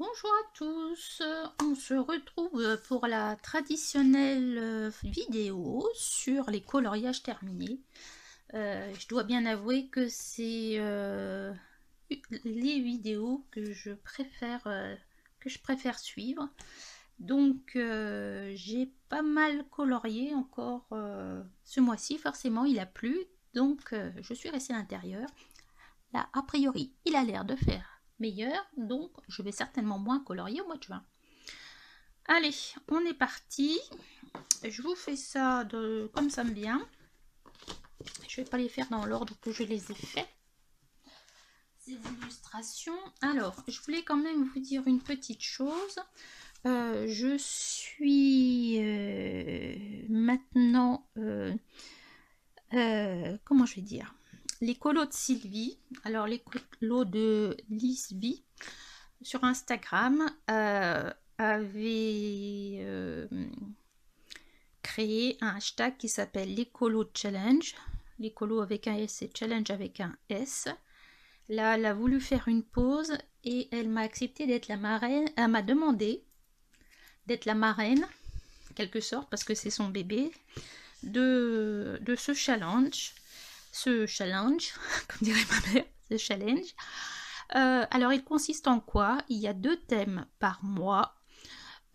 Bonjour à tous, on se retrouve pour la traditionnelle vidéo sur les coloriages terminés. Je dois bien avouer que c'est les vidéos que je préfère suivre. Donc j'ai pas mal colorié encore ce mois-ci, forcément il a plu, donc je suis restée à l'intérieur. Là, a priori, il a l'air de faire meilleur, donc je vais certainement moins colorier au mois de juin. Allez, on est parti. Je vous fais ça comme ça me vient. Je vais pas les faire dans l'ordre que je les ai fait. Ces illustrations. Alors, je voulais quand même vous dire une petite chose. Je suis maintenant... comment je vais dire, les colos de Sylvie, alors les colos de Lisby sur Instagram avait créé un hashtag qui s'appelle l'écolo challenge. L'écolo avec un S et challenge avec un S. Là, elle a voulu faire une pause et elle m'a accepté d'être la marraine. Elle m'a demandé d'être la marraine, en quelque sorte, parce que c'est son bébé, de ce challenge. Comme dirait ma mère, ce challenge. Alors, il consiste en quoi? Il y a 2 thèmes par mois.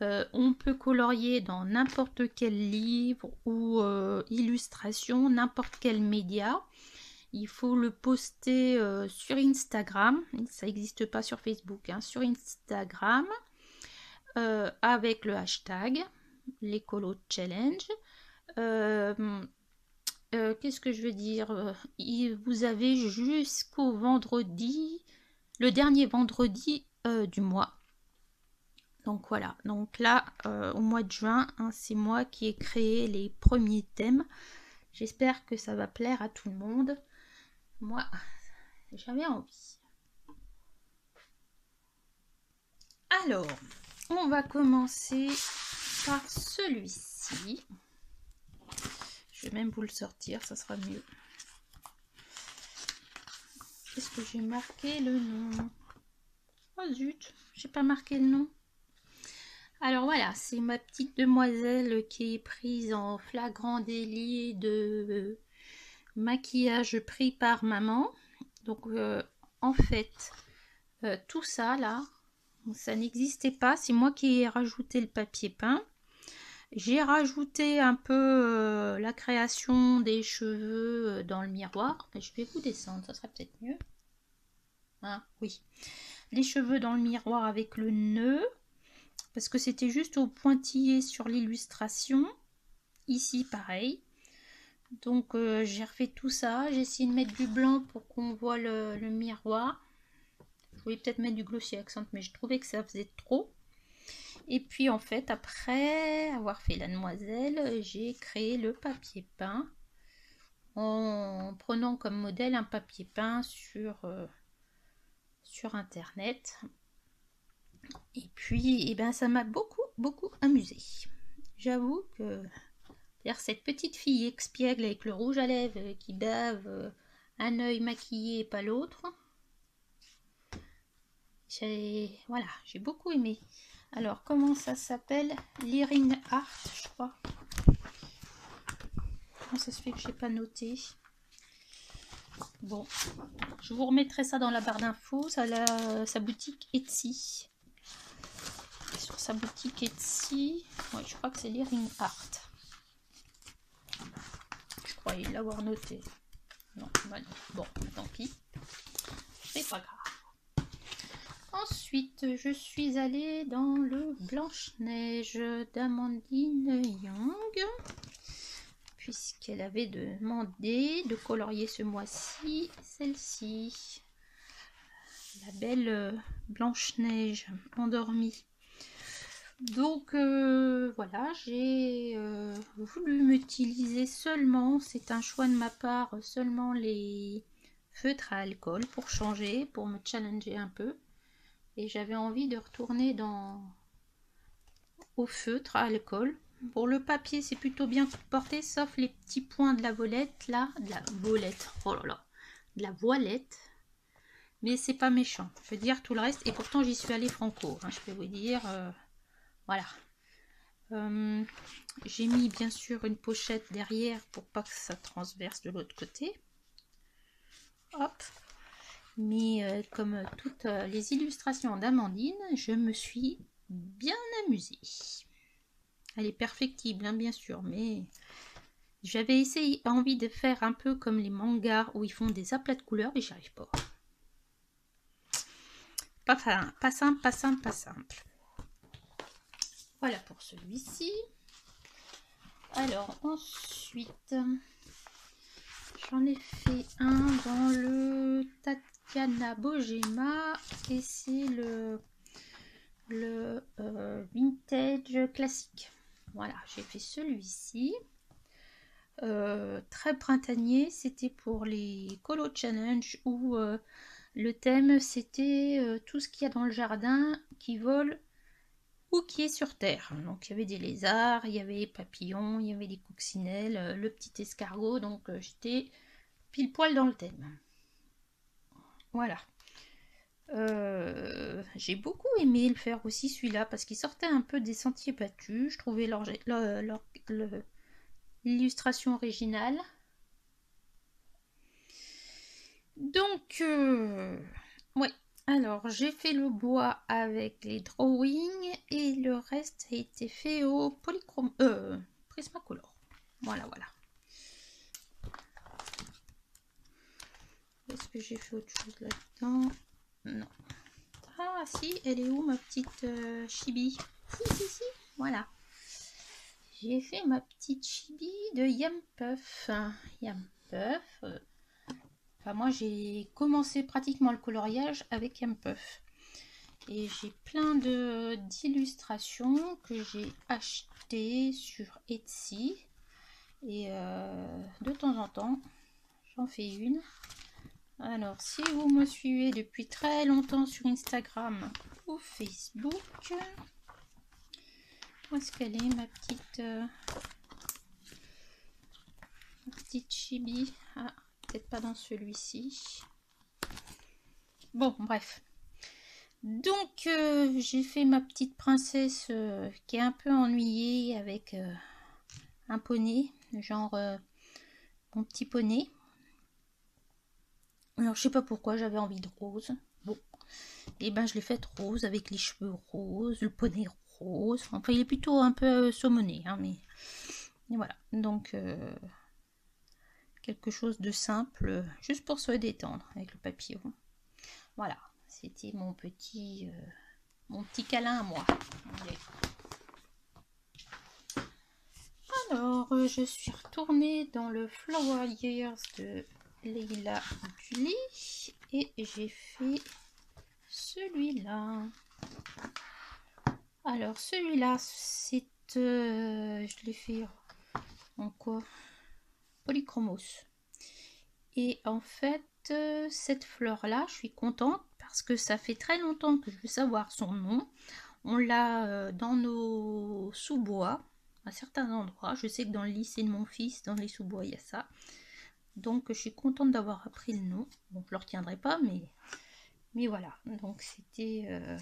On peut colorier dans n'importe quel livre ou illustration, n'importe quel média. Il faut le poster sur Instagram. Ça n'existe pas sur Facebook, hein, sur Instagram, avec le hashtag l'écolo challenge. Qu'est-ce que je veux dire, vous avez jusqu'au vendredi, le dernier vendredi du mois. Donc voilà, donc là au mois de juin, hein, c'est moi qui ai créé les premiers thèmes. J'espère que ça va plaire à tout le monde. Moi, j'avais envie. Alors, on va commencer par celui-ci. Je vais même vous le sortir, ça sera mieux. Est-ce que j'ai marqué le nom? Oh zut, j'ai pas marqué le nom. Alors voilà, c'est ma petite demoiselle qui est prise en flagrant délit de maquillage pris par maman. Donc en fait, tout ça là, ça n'existait pas. C'est moi qui ai rajouté le papier peint. J'ai rajouté un peu la création des cheveux dans le miroir. Je vais vous descendre, ça serait peut-être mieux. Ah oui, les cheveux dans le miroir avec le nœud. Parce que c'était juste au pointillé sur l'illustration. Ici, pareil. Donc, j'ai refait tout ça. J'ai essayé de mettre du blanc pour qu'on voit le miroir. Je voulais peut-être mettre du glossy accent, mais je trouvais que ça faisait trop. Et puis, en fait, après avoir fait la demoiselle, j'ai créé le papier peint en prenant comme modèle un papier peint sur Internet. Et puis, eh ben, ça m'a beaucoup amusé. J'avoue que cette petite fille expiègle avec le rouge à lèvres qui bave, un œil maquillé et pas l'autre. Voilà, j'ai beaucoup aimé. Alors, comment ça s'appelle? Lyring Art, je crois. Comment ça se fait que j'ai pas noté? Bon, je vous remettrai ça dans la barre d'infos, sa boutique Etsy. Sur sa boutique Etsy, ouais, je crois que c'est Lyring Art. Je croyais l'avoir noté. Non, bah non. Bon, tant pis. C'est pas grave. Ensuite, je suis allée dans le Blanche-Neige d'Amandine Young, puisqu'elle avait demandé de colorier ce mois-ci celle-ci. La belle Blanche-Neige endormie. Donc voilà, j'ai voulu m'utiliser seulement, c'est un choix de ma part, seulement les feutres à alcool pour changer, pour me challenger un peu. Et j'avais envie de retourner au feutre à alcool. Pour le papier, c'est plutôt bien porté, sauf les petits points de la voilette, là, de la voilette, oh là là, de la voilette. Mais c'est pas méchant. Je veux dire, tout le reste, et pourtant j'y suis allée franco, hein, je peux vous dire, voilà. J'ai mis bien sûr une pochette derrière pour pas que ça transverse de l'autre côté. Hop. Mais comme toutes les illustrations d'Amandine, je me suis bien amusée. Elle est perfectible, hein, bien sûr, mais j'avais envie de faire un peu comme les mangas où ils font des aplats de couleurs, mais j'y arrive pas. Pas simple, pas simple, pas simple. Voilà pour celui-ci. Alors ensuite, j'en ai fait un dans le Tatiana Bogema et c'est le vintage classique. Voilà, j'ai fait celui-ci. Très printanier, c'était pour les Colo Challenge où le thème c'était tout ce qu'il y a dans le jardin qui vole ou qui est sur terre. Donc il y avait des lézards, il y avait des papillons, il y avait des coccinelles, le petit escargot, donc j'étais pile poil dans le thème. Voilà. J'ai beaucoup aimé le faire aussi celui-là parce qu'il sortait un peu des sentiers battus. Je trouvais l'illustration originale. Donc, ouais. Alors, j'ai fait le bois avec les drawings et le reste a été fait au polychrome, Prismacolor. Voilà, voilà. Est-ce que j'ai fait autre chose là-dedans? Non. Ah, si, elle est où ma petite chibi? Si, voilà. J'ai fait ma petite chibi de Yam Puff. Yam Puff. Enfin, moi, j'ai commencé pratiquement le coloriage avec Yam Puff. Et j'ai plein d'illustrations que j'ai achetées sur Etsy. Et de temps en temps, j'en fais une. Alors, si vous me suivez depuis très longtemps sur Instagram ou Facebook, où est-ce qu'elle est, ma petite chibi? Ah, peut-être pas dans celui-ci. Bon, bref. Donc, j'ai fait ma petite princesse qui est un peu ennuyée avec un poney, genre mon petit poney. Alors, je sais pas pourquoi j'avais envie de rose. Bon, et ben je l'ai faite rose avec les cheveux roses, le poney rose. Enfin, il est plutôt un peu saumoné, hein, mais et voilà. Donc, quelque chose de simple, juste pour se détendre avec le papillon. Voilà, c'était mon petit câlin à moi. Allez. Alors, je suis retournée dans le Flower Years de Leila Julie et j'ai fait celui-là. Alors, celui-là, c'est... je l'ai fait en quoi? Polychromos. Et en fait, cette fleur-là, je suis contente parce que ça fait très longtemps que je veux savoir son nom. On l'a dans nos sous-bois, à certains endroits. Je sais que dans le lycée de mon fils, dans les sous-bois, il y a ça. Donc, je suis contente d'avoir appris le nom. Bon, je ne le retiendrai pas, mais voilà. Donc, c'était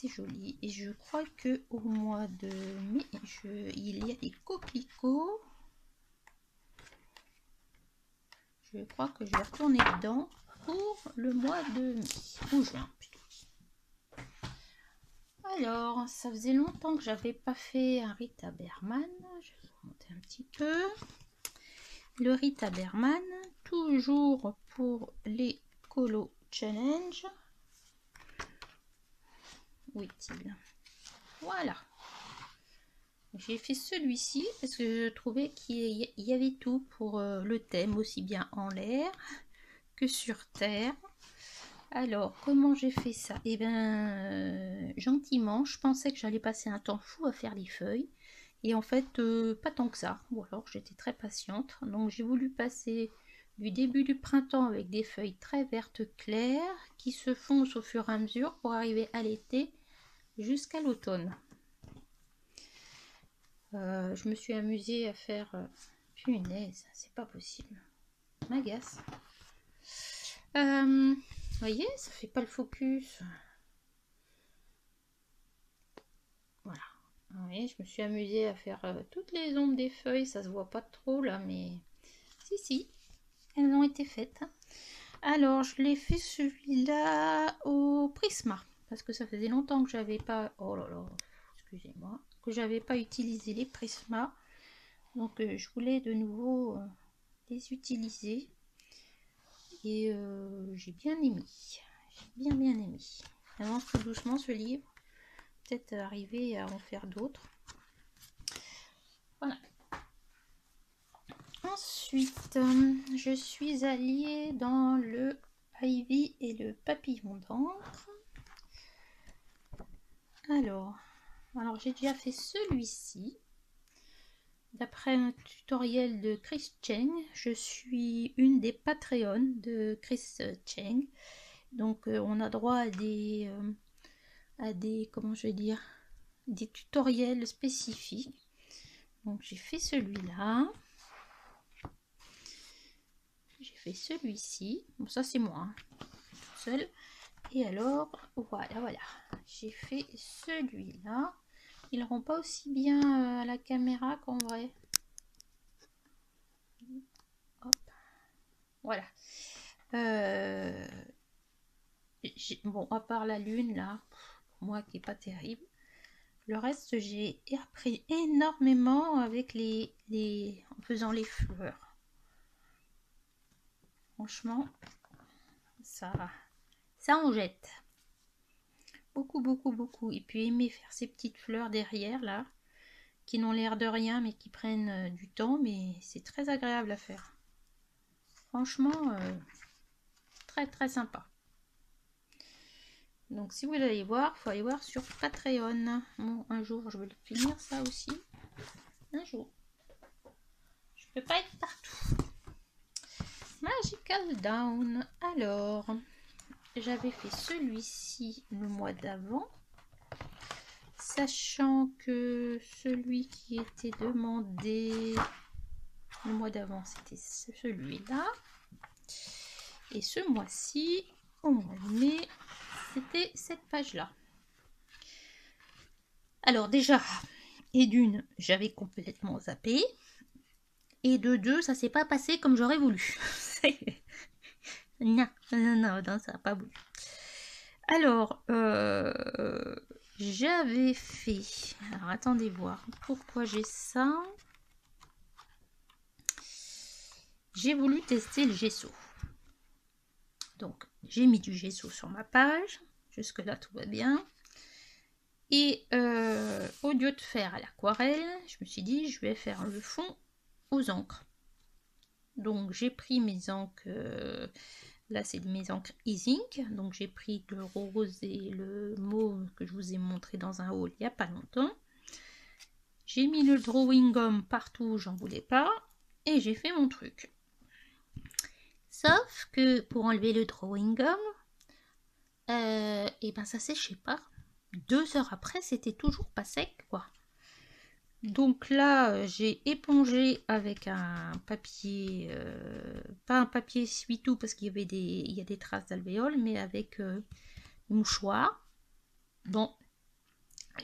joli. Et je crois que au mois de mai, il y a des coquelicots. Je crois que je vais retourner dedans pour le mois de mai. Ou juin, plutôt. Alors, ça faisait longtemps que j'avais pas fait un Rita Berman. Je vais vous monter un petit peu. Le Rita Berman, toujours pour les Colo Challenge. Où est-il? Voilà. J'ai fait celui-ci parce que je trouvais qu'il y avait tout pour le thème, aussi bien en l'air que sur terre. Alors, comment j'ai fait ça? Eh bien, gentiment, je pensais que j'allais passer un temps fou à faire les feuilles. Et en fait, pas tant que ça. Ou alors, j'étais très patiente. Donc, j'ai voulu passer du début du printemps avec des feuilles très vertes claires qui se foncent au fur et à mesure pour arriver à l'été jusqu'à l'automne. Je me suis amusée à faire... punaise, c'est pas possible. M'agace. Vous voyez, ça fait pas le focus. Voilà. Vous voyez, je me suis amusée à faire toutes les ombres des feuilles. Ça se voit pas trop là, mais si, elles ont été faites. Alors, je l'ai fait celui-là au Prisma. Parce que ça faisait longtemps que j'avais pas... Oh là là, excusez-moi. Que j'avais pas utilisé les Prisma. Donc, je voulais de nouveau les utiliser. Et j'ai bien aimé. J'ai bien aimé. Avance tout doucement ce livre. Peut-être arriver à en faire d'autres. Voilà. Ensuite, je suis allée dans le Ivy et le papillon d'encre. Alors j'ai déjà fait celui-ci. D'après un tutoriel de Chris Cheng, je suis une des Patreons de Chris Cheng. Donc on a droit à des comment je vais dire, des tutoriels spécifiques. Donc j'ai fait celui-là. J'ai fait celui-ci. Bon, ça c'est moi, hein, toute seule. Et alors, voilà. J'ai fait celui-là. Il ne rend pas aussi bien à la caméra qu'en vrai. Hop. Voilà. Bon, à part la lune, là, pour moi qui est pas terrible. Le reste, j'ai appris énormément avec en faisant les fleurs. Franchement, ça en jette. Beaucoup. Et puis aimer faire ces petites fleurs derrière, là, qui n'ont l'air de rien, mais qui prennent du temps, mais c'est très agréable à faire. Franchement, très sympa. Donc si vous voulez aller voir, il faut aller voir sur Patreon. Bon, un jour, je vais le finir ça aussi. Un jour. Je peux pas être partout. Magical Down. Alors, j'avais fait celui-ci le mois d'avant. Sachant que celui qui était demandé le mois d'avant, c'était celui-là. Et ce mois-ci, au mois de mai, c'était cette page-là. Alors déjà, et d'une, j'avais complètement zappé. Et de deux, ça s'est pas passé comme j'aurais voulu. non, ça n'a pas voulu. Alors, j'avais fait... Alors, attendez voir pourquoi j'ai ça. J'ai voulu tester le gesso. Donc, j'ai mis du gesso sur ma page. Jusque-là, tout va bien. Et au lieu de faire à l'aquarelle, je me suis dit, je vais faire le fond aux encres. Donc, j'ai pris mes encres... là, c'est mes encres e-ink. Donc, j'ai pris le rose et le mauve que je vous ai montré dans un haul il n'y a pas longtemps. J'ai mis le drawing gum partout où j'en voulais pas. Et j'ai fait mon truc. Sauf que pour enlever le drawing gum, et ben ça séchait pas. 2 heures après, c'était toujours pas sec, quoi. Donc là, j'ai épongé avec un papier, pas un papier essuie-tout parce qu'il y a des traces d'alvéole, mais avec mouchoir. Bon,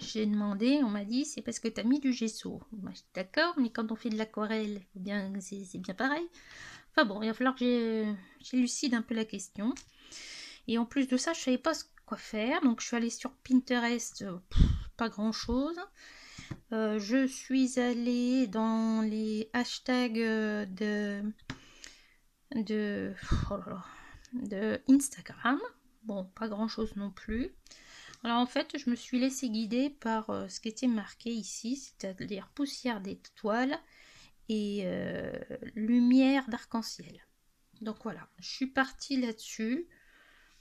j'ai demandé, on m'a dit c'est parce que tu as mis du gesso. Moi, je suis d'accord, mais quand on fait de l'aquarelle, bien c'est bien pareil. Enfin bon, il va falloir que j'élucide un peu la question. Et en plus de ça, je savais pas quoi faire, donc je suis allée sur Pinterest, pas grand chose. Je suis allée dans les hashtags de Instagram. Bon, pas grand chose non plus. Alors en fait, je me suis laissée guider par ce qui était marqué ici, c'est-à-dire poussière d'étoiles et lumière d'arc-en-ciel. Donc voilà, je suis partie là-dessus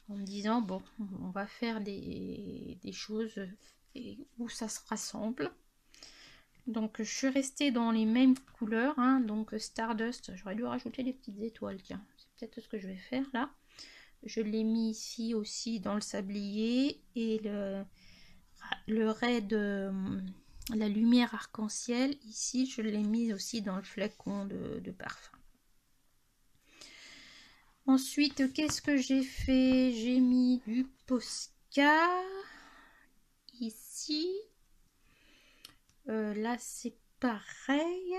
en me disant bon, on va faire des choses où ça se rassemble. Donc je suis restée dans les mêmes couleurs, hein, donc Stardust, j'aurais dû rajouter des petites étoiles, tiens, c'est peut-être ce que je vais faire là. Je l'ai mis ici aussi dans le sablier et le raid de la lumière arc-en-ciel, ici je l'ai mis aussi dans le flacon de parfum. Ensuite, qu'est-ce que j'ai fait? J'ai mis du Posca ici. Là, c'est pareil.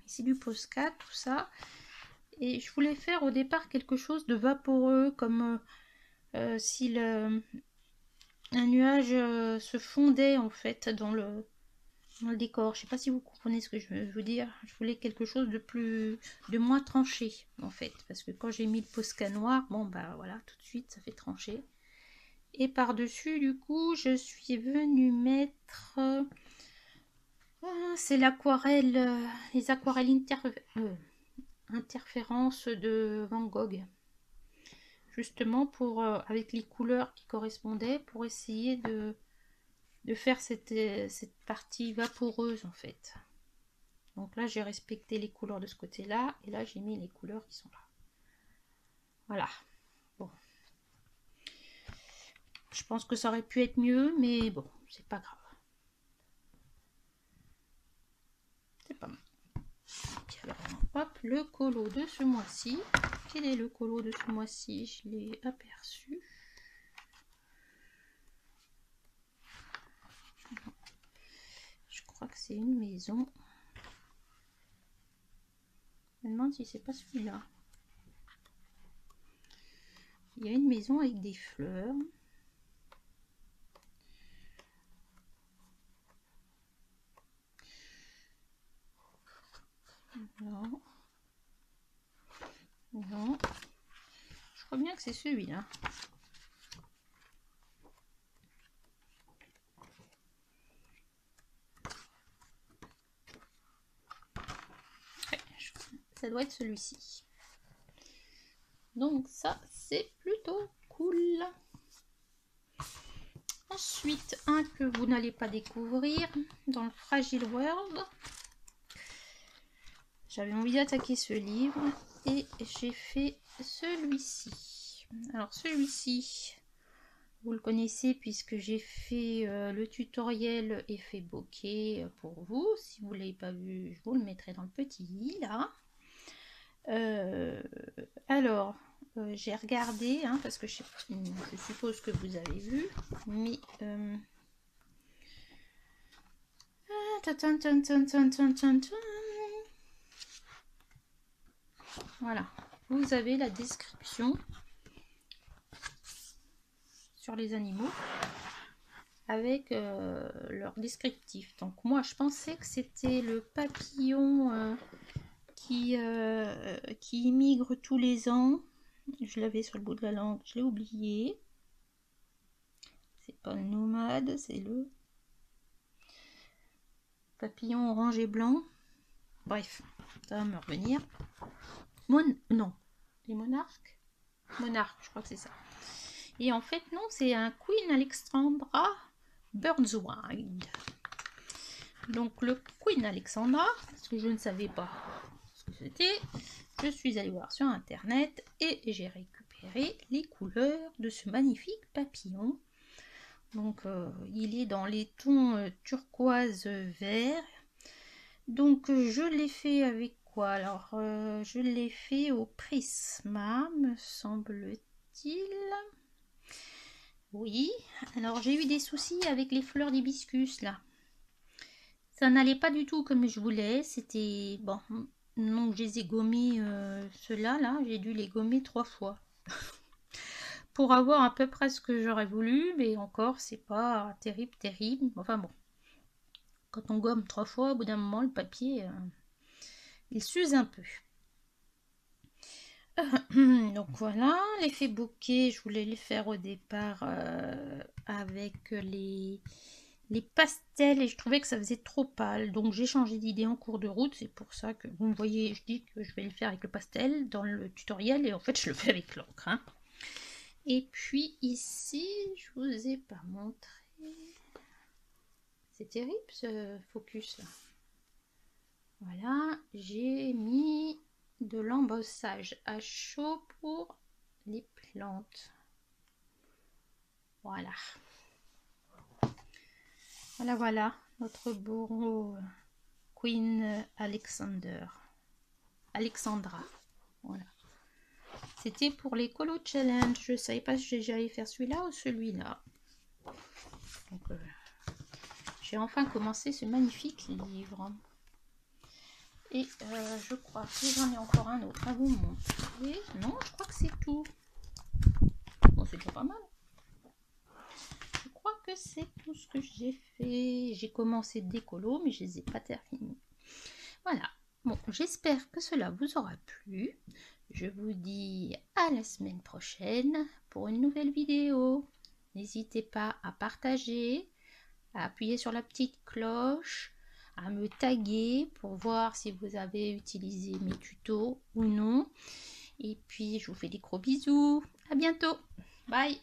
Ici, du Posca, tout ça. Et je voulais faire au départ quelque chose de vaporeux, comme si un nuage se fondait en fait dans le décor. Je sais pas si vous comprenez ce que je veux dire. Je voulais quelque chose de moins tranché en fait, parce que quand j'ai mis le Posca noir, bon bah voilà, tout de suite ça fait tranché. Et par dessus du coup je suis venue mettre c'est l'aquarelle, les aquarelles interférences de Van Gogh, justement pour avec les couleurs qui correspondaient, pour essayer de faire cette partie vaporeuse en fait. Donc là j'ai respecté les couleurs de ce côté là, et là j'ai mis les couleurs qui sont là. Voilà. Bon, je pense que ça aurait pu être mieux, mais bon, c'est pas grave, c'est pas mal. Alors, hop, le colo de ce mois-ci. Quel est le colo de ce mois-ci? Je l'ai aperçu. Je crois que c'est une maison. Je me demande si c'est pas celui-là. Il y a une maison avec des fleurs. Non. Non. Je crois bien que c'est celui-là. Ouais, ça doit être celui-ci. Donc ça, c'est plutôt cool. Ensuite, un que vous n'allez pas découvrir dans le Fragile World. J'avais envie d'attaquer ce livre et j'ai fait celui-ci. Alors celui-ci, vous le connaissez puisque j'ai fait le tutoriel effet bokeh pour vous. Si vous ne l'avez pas vu, je vous le mettrai dans le petit i là. Alors, j'ai regardé, hein, parce que je suppose que vous avez vu, mais... Voilà, vous avez la description sur les animaux avec leur descriptif. Donc moi je pensais que c'était le papillon qui immigre tous les ans. Je l'avais sur le bout de la langue, je l'ai oublié. C'est pas le nomade, c'est le papillon orange et blanc. Bref, ça va me revenir. Non, les monarques. Monarque, je crois que c'est ça. Et en fait, non, c'est un Queen Alexandra Birdswide. Donc le Queen Alexandra, parce que je ne savais pas ce que c'était, je suis allée voir sur internet et j'ai récupéré les couleurs de ce magnifique papillon. Donc il est dans les tons turquoise vert. Donc je l'ai fait avec quoi? Alors je l'ai fait au Prisma, me semble-t-il. Oui, alors j'ai eu des soucis avec les fleurs d'hibiscus là. Ça n'allait pas du tout comme je voulais. C'était bon, donc je les ai gommés ceux-là là, j'ai dû les gommer 3 fois pour avoir à peu près ce que j'aurais voulu, mais encore c'est pas terrible. Enfin bon, quand on gomme 3 fois, au bout d'un moment le papier il s'use un peu. Donc voilà, l'effet bokeh, je voulais le faire au départ avec les pastels et je trouvais que ça faisait trop pâle. Donc j'ai changé d'idée en cours de route, c'est pour ça que vous me voyez, je dis que je vais le faire avec le pastel dans le tutoriel et en fait je le fais avec l'encre. Hein. Et puis ici, je vous ai pas montré. C'est terrible ce focus là. Voilà, j'ai mis de l'embossage à chaud pour les plantes. Voilà. Voilà, notre beau Queen Alexandra. Voilà. C'était pour les Colo Challenge. Je ne savais pas si j'allais faire celui-là ou celui-là. Donc, j'ai enfin commencé ce magnifique livre. Et je crois que j'en ai encore un autre à vous montrer. Non, je crois que c'est tout. Bon, c'est déjà pas mal. Je crois que c'est tout ce que j'ai fait. J'ai commencé des colos, mais je les ai pas terminés. Voilà. Bon, j'espère que cela vous aura plu. Je vous dis à la semaine prochaine pour une nouvelle vidéo. N'hésitez pas à partager, à appuyer sur la petite cloche, à me taguer pour voir si vous avez utilisé mes tutos ou non. Et puis, je vous fais des gros bisous. À bientôt. Bye.